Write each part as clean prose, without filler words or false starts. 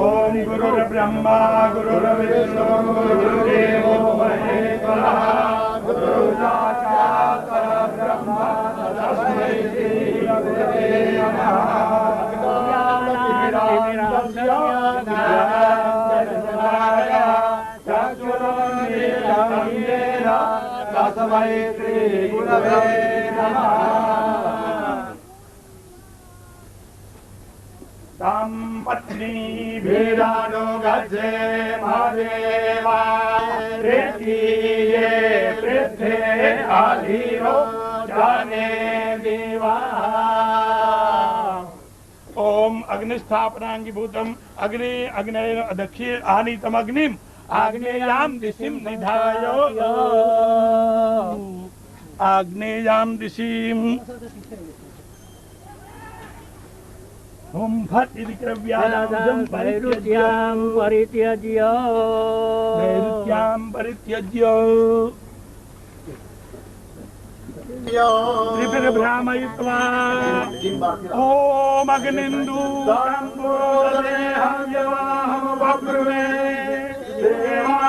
ओम गुरुर्ब्रह्मा गुरुर्विष्णु गुरुर्देवो महेश्वरः गुरु साक्षात् परब्रह्म तस्मै श्री गुरवे नमः। तस्मै श्री गुरवे नमः। तां पत्नी भेदानुगच्छे महादेवा प्रीतिये पृथ्वे आधीरो जाने देवा। ओम अग्निस्थापनांगिभूतम अग्नि अग्नय दक्षिण आनीतम अग्निम आग्नेयाम दिशिम निधायो आग्नेयाम दिशिम ओम फट इति क्रव्यानां परित्याज्यं परित्यज्य त्रिभिर्भ्रामयित्वा ओम अग्निन्दु सम्पूर्णदेहं यवाहं वब्रुवे देवा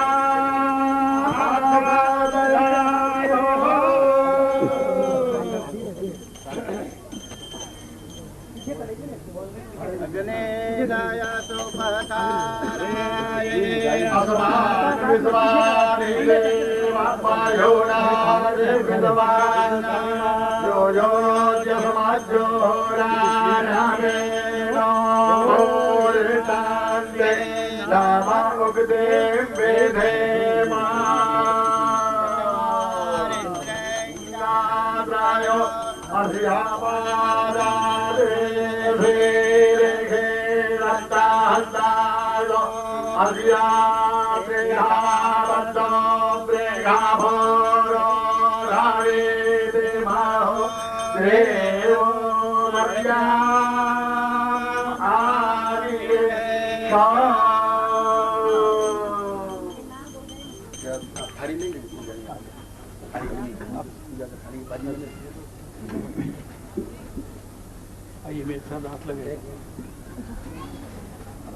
आइए मेरे साथ हाथ लगे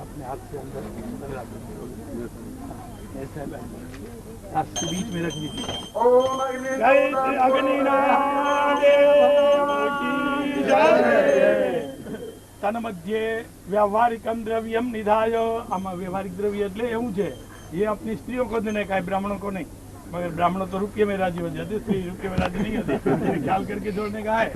अपने हाथ से अंदर ऐसा हाथ के बीच में रख दीजिए। तन मध्य व्यावहारिकम द्रव्यम निधाय आमा व्यवहारिक द्रव्य એટલે એવું છે ये अपनी स्त्रियों को देने का है, ब्राह्मणों को नहीं। मगर ब्राह्मणों तो रुपये में राजी हो जाते, स्त्री रुपये में राजी नहीं होती, ख्याल करके जोड़ने का है।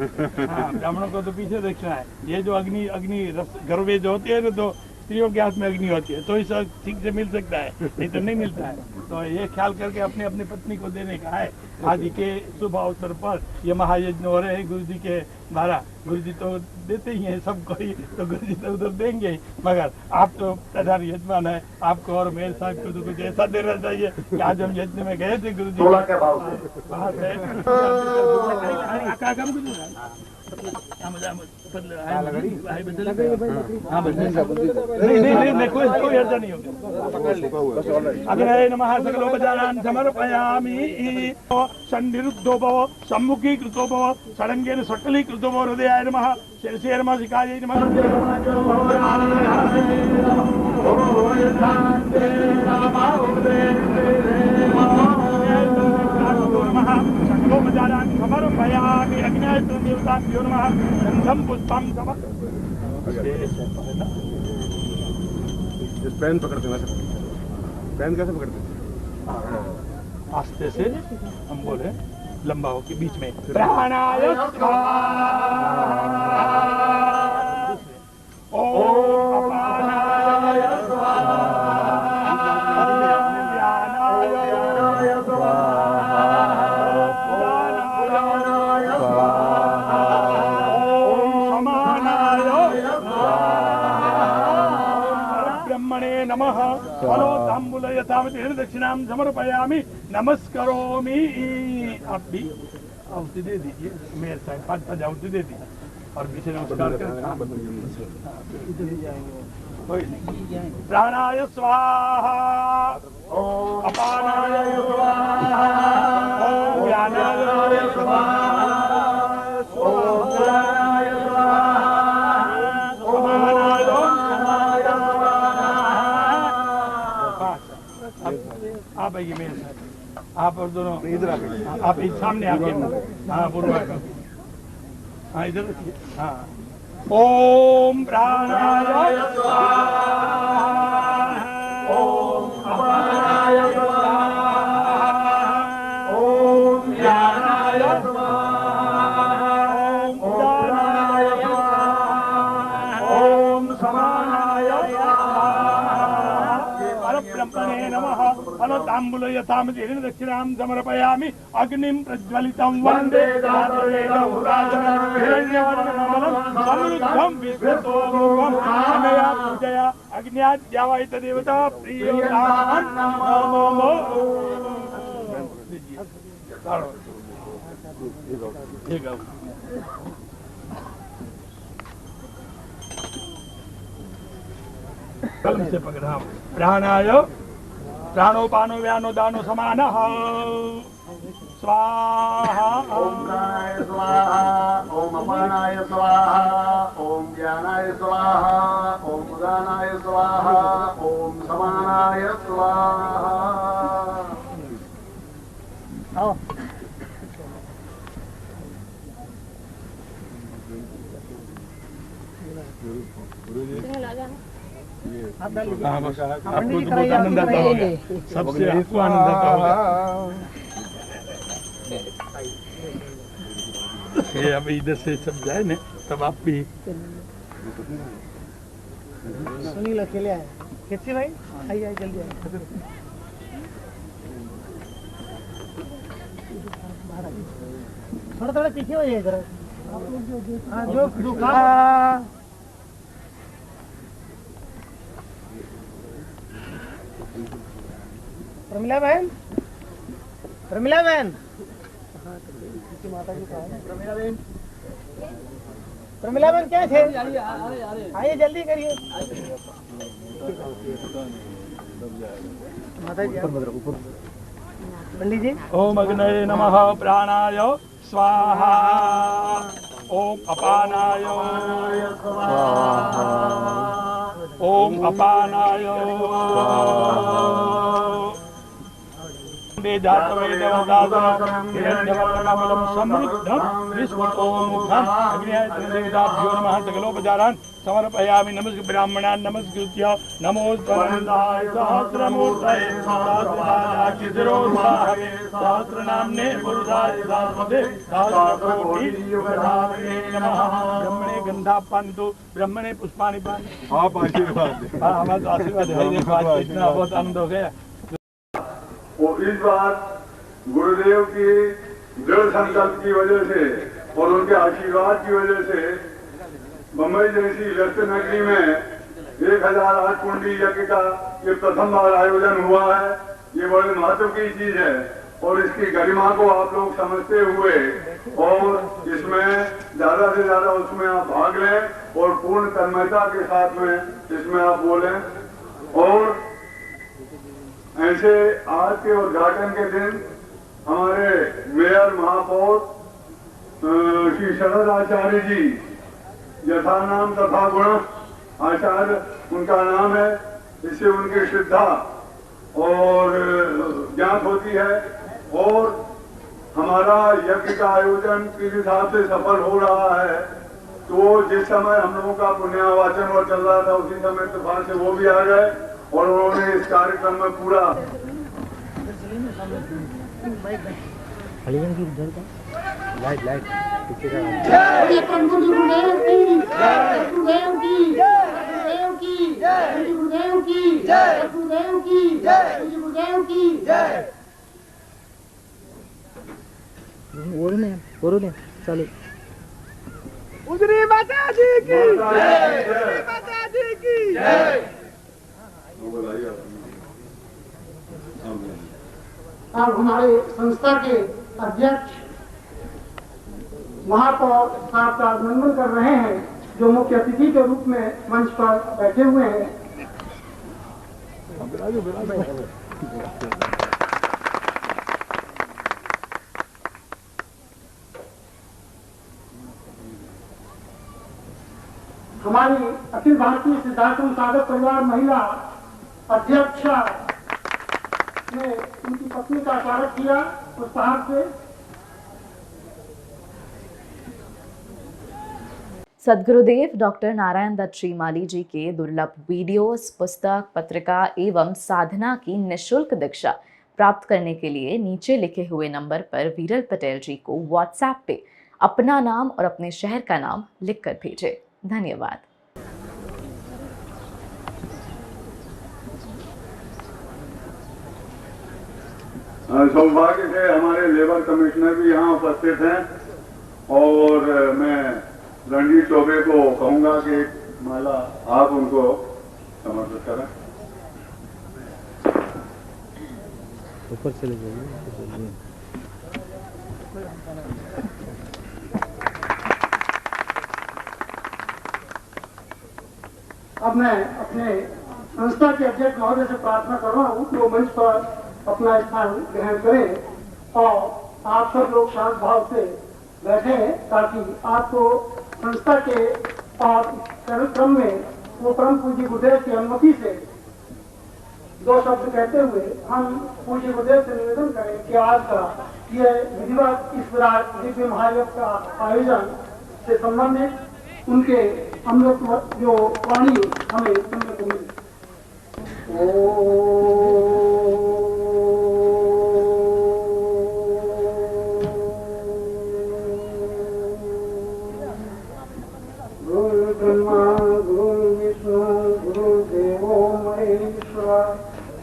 हाँ, ब्राह्मणों को तो पीछे देखना है। ये जो अग्नि रस गर्वे जो होती है ना, तो स्त्रियों के हाथ में अग्नि होती है, तो इस ठीक से मिल सकता है, नहीं तो नहीं मिलता है। तो ये ख्याल करके अपने अपनी पत्नी को देने का है। आज के शुभ अवसर पर ये महायज्ञ हो रहे हैं गुरु जी के द्वारा। गुरु जी तो देते ही हैं सबको ही, तो गुरु जी तो उधर देंगे ही, मगर आप तो प्रधान यजमान है, आपको और मेरे साहब को तो कुछ ऐसा देना चाहिए कि आज हम यज्ञ में गए थे गुरु जी कोई अर्जा नहीं होगा। अग्नये नमः सकलोपचारान् समर्पयामि। सन्निरुद्धो भव सम्मुखीकृतो भव षडङ्गेन सकलीकृतो भव। हृदयाय नमः शिरसे नमः शिखायै नमः। सकलोपचारान् समर्पयामि। अग्नये देवताभ्यो नमः। गन्धं पुष्पं पेन पकड़ते हैं, पेन कैसे पकड़ते हैं? आस्ते से हम बोले लंबा हो के बीच में प्राणाय स्वाहा ओम अपानाय स्वाहा व्यानाय स्वाहा उदानाय स्वाहा ओम समानाय स्वाहा ब्रह्मणे नमः। तांबूल यथामति दक्षिणां समर्पयामि नमस्करोमि। आप भी आहुति दे दीजिए, मेरे साहब 5 आहुति दे दीजिए और पीछे नमस्कार कर प्राणाय स्वाहा अपानाय स्वाहा व्यानाय स्वाहा उदानाय स्वाहा समानाय स्वाहा आप आइए मेरे साथ, आप और दोनों इधर आके आप इस सामने आके, हाँ पूर्वा का, हाँ इधर रखिए, हाँ। ओम प्राणाय स्वाहा, ओम अपानाय स्वाहा, ओम ज्ञानाय स्वाहा, ओम उदानाय स्वाहा, ओम समानाय स्वाहा, परब्रह्मणे नमः। फलताम्बूल यथामति दक्षिणां समर्पयामि। अग्निं प्रज्वलितं वन्दे हिरण्यवर्णकमलं समृद्धं विश्वतोमुखं अनया पूजया अग्न्याद्यावैत देवता प्रियोतां नमो। कलम से पकड़ा। प्राणाय प्राणोपानो व्यानो दानो समानः स्वाहा। ओम प्राणाय स्वाहा, ओम अपानाय स्वाहा, ओम ज्ञानाय स्वाहा, ओम उदानाय स्वाहा, ओम समानाय स्वाहा। हाँ बस आपको तो बहुत आनंद आता होगा, सबसे आपको आनंद आता होगा। ये अब इधर से सब जाए ना तब आप भी। सुनील अकेले आए, कैसे भाई? आइए जल्दी आइए। थोड़ा थोड़ा पीछे हो जाइए जरा। हाँ जो प्रमिला बहन, प्रमिला बहन, प्रमिला बहन क्या थे? आइए जल्दी करिए। पंडित जी। ओम अग्नये नमः प्राणाय स्वाहा, ओम अपानाय स्वाहा, ओम अपानाय हिरण्यवर्णकमलं समृद्धं विश्वतोमुखम् अग्न्यादेवताभ्यो नमः। सकलोपचारान् समर्पयामि। नमस्कृत्य ब्राह्मणान् नमस्कृत्य नमोस्तनन्दाय सहस्रमूर्तये सहस्रपादाक्षिशिरोरुबाहवे सहस्रनाम्ने पुरुषाय सहस्रपदे सहस्रकोटियुगधारिणे नमः। ब्रह्मणे गन्धापान्तु ब्रह्मणे पुष्पाणि पान्तु। आप आशीर्वाद। हाँ हमारा तो आशीर्वाद है, देखो आज इतना बहुत आनंद हो गया। वो इस बार गुरुदेव की दृढ़ संकल्प की वजह से और उनके आशीर्वाद की वजह से मुंबई जैसी व्यस्त नगरी में 1008 कुंडी यज्ञ का ये प्रथम बार आयोजन हुआ है। ये बड़े महत्व की चीज है और इसकी गरिमा को आप लोग समझते हुए और इसमें ज्यादा से ज्यादा उसमें आप भाग लें और पूर्ण तन्मयता के साथ में इसमें आप बोलें। और ऐसे आज के उद्घाटन के दिन हमारे मेयर महापौर श्री शरद आचार्य जी, यथा नाम तथा गुण आचार्य उनका नाम है, इससे उनकी श्रद्धा और ज्ञात होती है और हमारा यज्ञ का आयोजन किस हिसाब से सफल हो रहा है। तो जिस समय हम लोगों का पुण्यावाचन और चल रहा था उसी समय इत्तेफाक से वो भी आ गए और उन्होंने इस कार्यक्रम में पूरा लाइट लाइट पीछे का गुरुदेव की जय, गुरुदेव की जय, गुरुदेव की जय, गुरुदेव की जय, गुरुदेव की जय, गुरुदेव की जय। बोलो चलो। उजरी माता जी की जय, माता जी की जय। और हमारे संस्था के अध्यक्ष महापौर साहब का अभिनंदन कर रहे हैं, जो मुख्य अतिथि के रूप में मंच पर बैठे हुए हैं। हमारी अखिल भारतीय सिद्धार्थ साधक परिवार महिला अध्यक्षा ने उनकी पत्नी का स्वागत किया उस पहाड़ से। सद्गुरुदेव डॉक्टर नारायण दत्त श्रीमाली जी के दुर्लभ वीडियोस, पुस्तक, पत्रिका एवं साधना की निःशुल्क दीक्षा प्राप्त करने के लिए नीचे लिखे हुए नंबर पर वीरल पटेल जी को व्हाट्सएप पे अपना नाम और अपने शहर का नाम लिखकर भेजें। धन्यवाद। सौभाग्य से हमारे लेबर कमिश्नर भी यहाँ उपस्थित हैं और मैं रणजीत चौबे को कहूंगा कि एक माला आप उनको समर्पित करें। ऊपर चले जाइए। अब मैं अपने संस्था के अध्यक्ष महोदय से प्रार्थना कर रहा हूँ कि वो मंच पर अपना स्थान ग्रहण करें और आप सब लोग शांत भाव से बैठे हैं ताकि आपको संस्था के और कार्यक्रम में वो परम पूज्य गुरुदेव की अनुमति से दो शब्द कहते हुए हम पूज्य गुरुदेव से निवेदन करें कि आज का ये विधिवत इस दिव्य महायोग का आयोजन से संबंधित उनके अमृत जो वाणी हमें सुनने को मिली। गुरु ब्रह्मा गुरु विष्णु गुरु देवो महेश्वर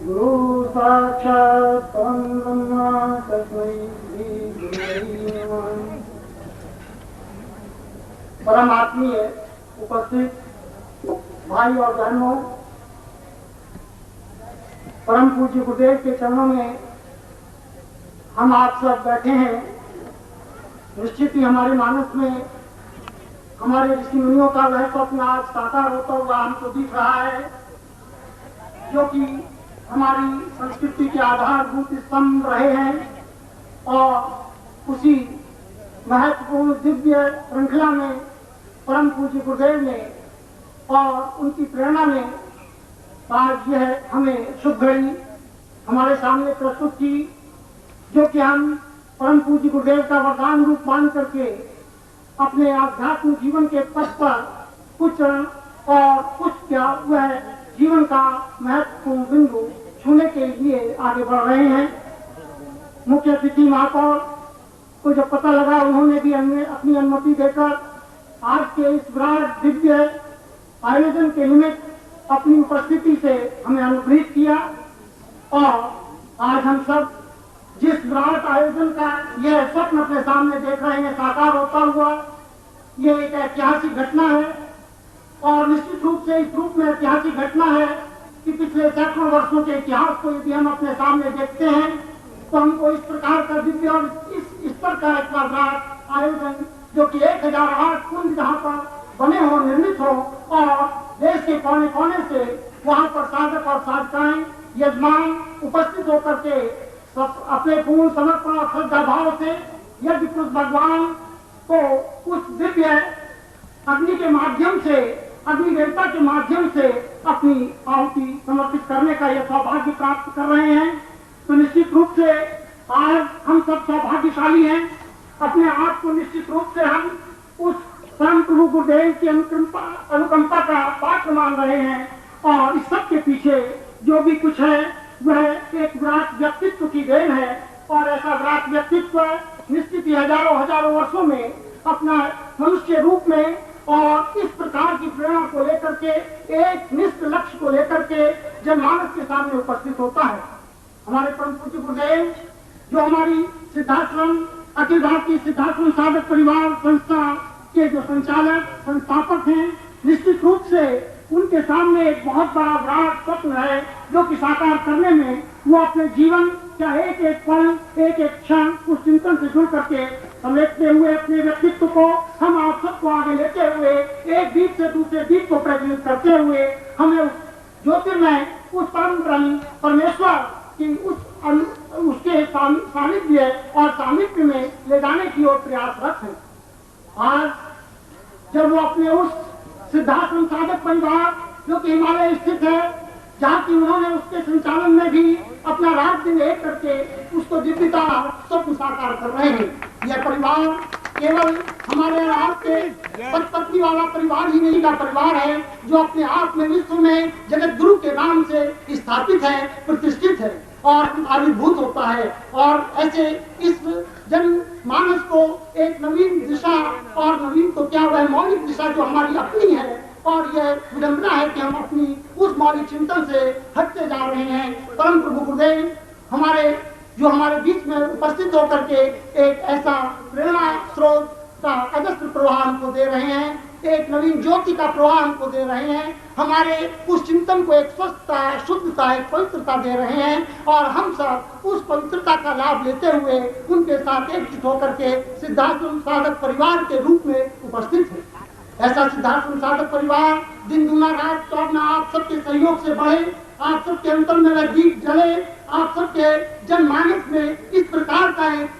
गुरु साक्षात् परब्रह्म तस्मै श्री गुरुवे नमः। परम आत्मीय उपस्थित भाई और बहनों, परम पूज्य गुरुदेव के चरणों में हम आप सब बैठे हैं। निश्चित ही हमारे मानस में हमारे ऋषि मुनियों का वह स्वप्न आज साकार होता हुआ हमको दिख रहा है, जो कि हमारी संस्कृति के आधारभूत स्तंभ रहे हैं और उसी महत्वपूर्ण दिव्य श्रृंखला में परम पूज्य गुरुदेव ने और उनकी प्रेरणा में आज यह हमें शुभ घड़ी हमारे सामने प्रस्तुत की, जो कि हम परम पूज्य गुरुदेव का वरदान रूप मान करके अपने आध्यात्मिक जीवन के पथ पर कुछ और कुछ क्या वह जीवन का महत्वपूर्ण बिंदु छूने के लिए आगे बढ़ रहे हैं। मुख्य अतिथि महापौर को जब पता लगा, उन्होंने भी अपनी अनुमति देकर आज के इस विराट दिव्य आयोजन के निमित्त अपनी उपस्थिति से हमें अनुग्रहित किया और आज हम सब जिस विराट आयोजन का यह स्वप्न अपने सामने देख रहे हैं साकार होता हुआ, ये एक ऐतिहासिक घटना है और निश्चित रूप से इस रूप में ऐतिहासिक घटना है कि पिछले सैकड़ों वर्षों के इतिहास को यदि हम अपने सामने देखते हैं तो हमको इस प्रकार का दिव्य और इस स्तर का एक विराट आयोजन, जो कि 1008 कुंड जहाँ पर बने हो, निर्मित हो और देश के कोने कोने से वहाँ पर साधक और साधिकाएं यजमान उपस्थित होकर के अपने पूर्ण समर्पण और श्रद्धा भाव से यज्ञ पुरुष भगवान को उस दिव्य अग्नि के माध्यम से, अग्नि देवता के माध्यम से अपनी आहुति समर्पित करने का यह सौभाग्य प्राप्त कर रहे हैं। तो निश्चित रूप से आज हम सब सौभाग्यशाली हैं। अपने आप को निश्चित रूप से हम उस परम प्रभु गुरुदेव की अनुकंपा का पात्र मान रहे हैं और इस सब के पीछे जो भी कुछ है वह एक विराट व्यक्तित्व की देन है और ऐसा विराट व्यक्तित्व निश्चित ही हजारों वर्षों में अपना मनुष्य रूप में और इस प्रकार की प्रेरणा को लेकर के एक निश्चित लक्ष्य को लेकर के जनमानस के सामने उपस्थित होता है। हमारे परम पूज्य गुरुदेव जो हमारी सिद्धाश्रम अखिल भारतीय सिद्धाश्रम साधक परिवार संस्था के जो संचालक संस्थापक हैं, निश्चित रूप से उनके सामने एक बहुत बड़ा विराट स्वप्न है जो कि साकार करने में वो अपने जीवन का एक एक पल, एक एक क्षण उस चिंतन से जुड़ करके समेटते हुए अपने व्यक्तित्व को हम आप सबको आगे लेते हुए एक दीप से दूसरे दीप को प्रज्वलित करते हुए हमें उस ज्योतिर्मय, उस परम ब्रह्म परमेश्वर की उसके सानिध्य और सामिप्य में ले जाने की ओर प्रयासरत है। आज जब वो अपने उस सिद्धाश्रम साधक परिवार जो कि हिमालय स्थित है जहाँ की उन्होंने उसके संचालन में भी अपना रात दिन एक करके उसको दिव्यता स्वप्न साकार कर रहे हैं। यह परिवार केवल हमारे आपके पति वाला परिवार ही नहीं का परिवार है, जो अपने आप में विश्व में जगत गुरु के नाम से स्थापित है, प्रतिष्ठित है और आविर्भूत होता है। और ऐसे इस जन मानस को एक नवीन दिशा, और नवीन तो क्या वह मौलिक दिशा जो हमारी अपनी है, और यह विडंबना है कि हम अपनी उस मौलिक चिंतन से हटते जा रहे हैं। परम प्रभु गुरुदेव हमारे बीच में उपस्थित होकर के एक ऐसा प्रेरणा स्रोत का अजस्त्र प्रवाह हमको दे रहे हैं, एक नवीन ज्योति का प्रवाह हमको दे रहे हैं, हमारे उस चिंतन को एक स्वस्थता, शुद्धता, एक पवित्रता दे रहे हैं। और हम सब उस पवित्रता का लाभ लेते हुए उनके साथ एकजुट होकर के सिद्धाश्रम साधक परिवार के रूप में उपस्थित है। ऐसा सिद्धाश्रम साधक परिवार दिन दुना रात चौगना आप सबके सहयोग से बढ़े, आप सबके अंतर में वह दीप जले, आप सबके जनमानस में इस प्रकार का एक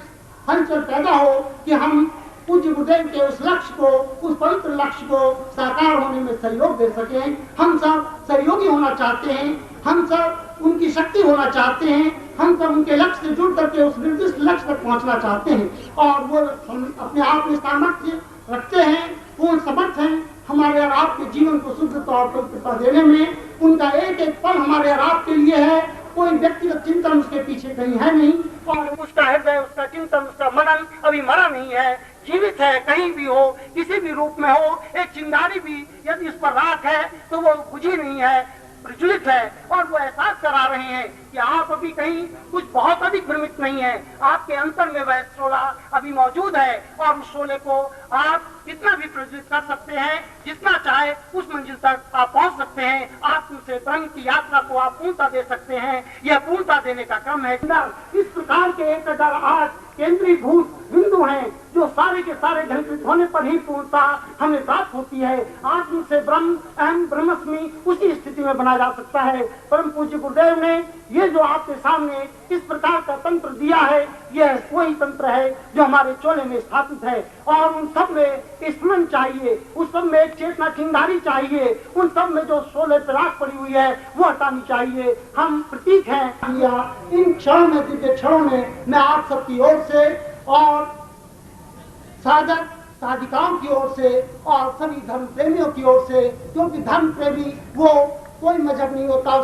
हलचल पैदा हो कि हम पूज्य गुरुदेव के उस लक्ष्य को, उस पवित्र लक्ष्य को साकार होने में सहयोग दे सकें। हम सब सहयोगी होना चाहते हैं, हम सब उनकी शक्ति होना चाहते हैं, हम सब उनके लक्ष्य से जुड़ करके उस निर्दिष्ट लक्ष्य तक पहुंचना चाहते हैं। और वो हम अपने आप में सामर्थ्य रखते हैं, पूर्ण समर्थ हैं हमारे और आपके जीवन को शुद्धता और पवित्रता देने में। उनका एक एक पल हमारे और आपके लिए है, कोई व्यक्तिगत चिंतन उसके पीछे कहीं है नहीं, और उसका हृदय, उसका चिंतन, उसका मनन अभी मरा नहीं है, जीवित है। कहीं भी हो, किसी भी रूप में हो, एक चिंगारी भी यदि उस पर राख है तो वो बुझी नहीं है, प्रज्वलित है। और वो एहसास करा रहे हैं कि आप अभी कहीं कुछ बहुत अधिक भ्रमित नहीं है, आपके अंतर में वह शोला अभी मौजूद है, और उस शोले को आप जितना भी प्रज्वलित कर सकते हैं, जितना चाहे उस मंजिल तक आप पहुंच सकते हैं। आत्म से ब्रह्म की यात्रा को आप पूर्णता दे सकते हैं। यह पूर्णता देने का क्रम है। इस प्रकार के 1008 केंद्रीभूत बिंदु हैं, जो सारे के सारे घंटित होने पर ही पूर्णता हमें प्राप्त होती है। आत्म से ब्रह्म, अहम ब्रह्मस्मि, उसी स्थिति में बना जा सकता है। परम पूज्य गुरुदेव ने ये जो आपके सामने इस प्रकार का तंत्र दिया है, यह वही तंत्र है जो हमारे चोले में स्थापित है। और उन सब में स्मरण चाहिए, उस सब में एक चेतना चिंगारी चाहिए, उन सब में जो शोले पे राख पड़ी हुई है वो हटानी चाहिए। हम प्रतीक हैं। इन क्षणों में, दिव्य क्षणों में मैं आप सबकी ओर से और साधक साधिकाओं की ओर से और सभी धर्म प्रेमियों की ओर से, क्योंकि धर्म प्रेमी वो कोई मजहब नहीं होता,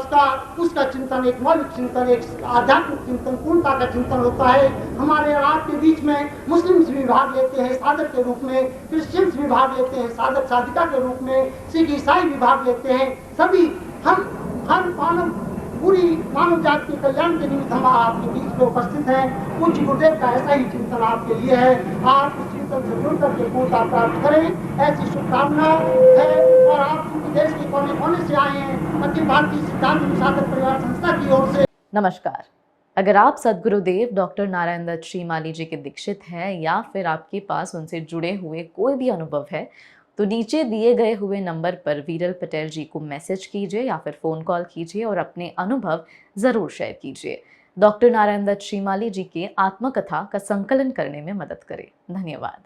उसका चिंतन एक मौलिक चिंतन, एक आध्यात्मिक चिंतन, पूर्णता का चिंतन होता है। हमारे और आपके बीच में मुस्लिम्स भी भाग लेते हैं साधक के रूप में, क्रिश्चियंस भी भाग लेते हैं साधक साधिका के रूप में, सिख ईसाई भी भाग लेते हैं। सभी हम हर पूरी मानव जाति के कल्याण के निमित्त हम आपके बीच में उपस्थित हैं। पूज्य गुरुदेव का ऐसा ही चिंतन आपके लिए है। आप उस चिंतन से जुड़ करके पूर्णता प्राप्त करें, ऐसी शुभकामना है। और आप देश के कोने कोने से आए हैं, अखिल भारतीय सिद्धाश्रम साधक परिवार संस्था की ओर से। नमस्कार। अगर आप सद्गुरुदेव डॉक्टर नारायण दत्त श्रीमाली जी के दीक्षित हैं, या फिर आपके पास उनसे जुड़े हुए कोई भी अनुभव है, तो नीचे दिए गए हुए नंबर पर वीरल पटेल जी को मैसेज कीजिए या फिर फ़ोन कॉल कीजिए और अपने अनुभव ज़रूर शेयर कीजिए। डॉक्टर नारायण दत्त श्रीमाली जी के आत्मकथा का संकलन करने में मदद करें। धन्यवाद।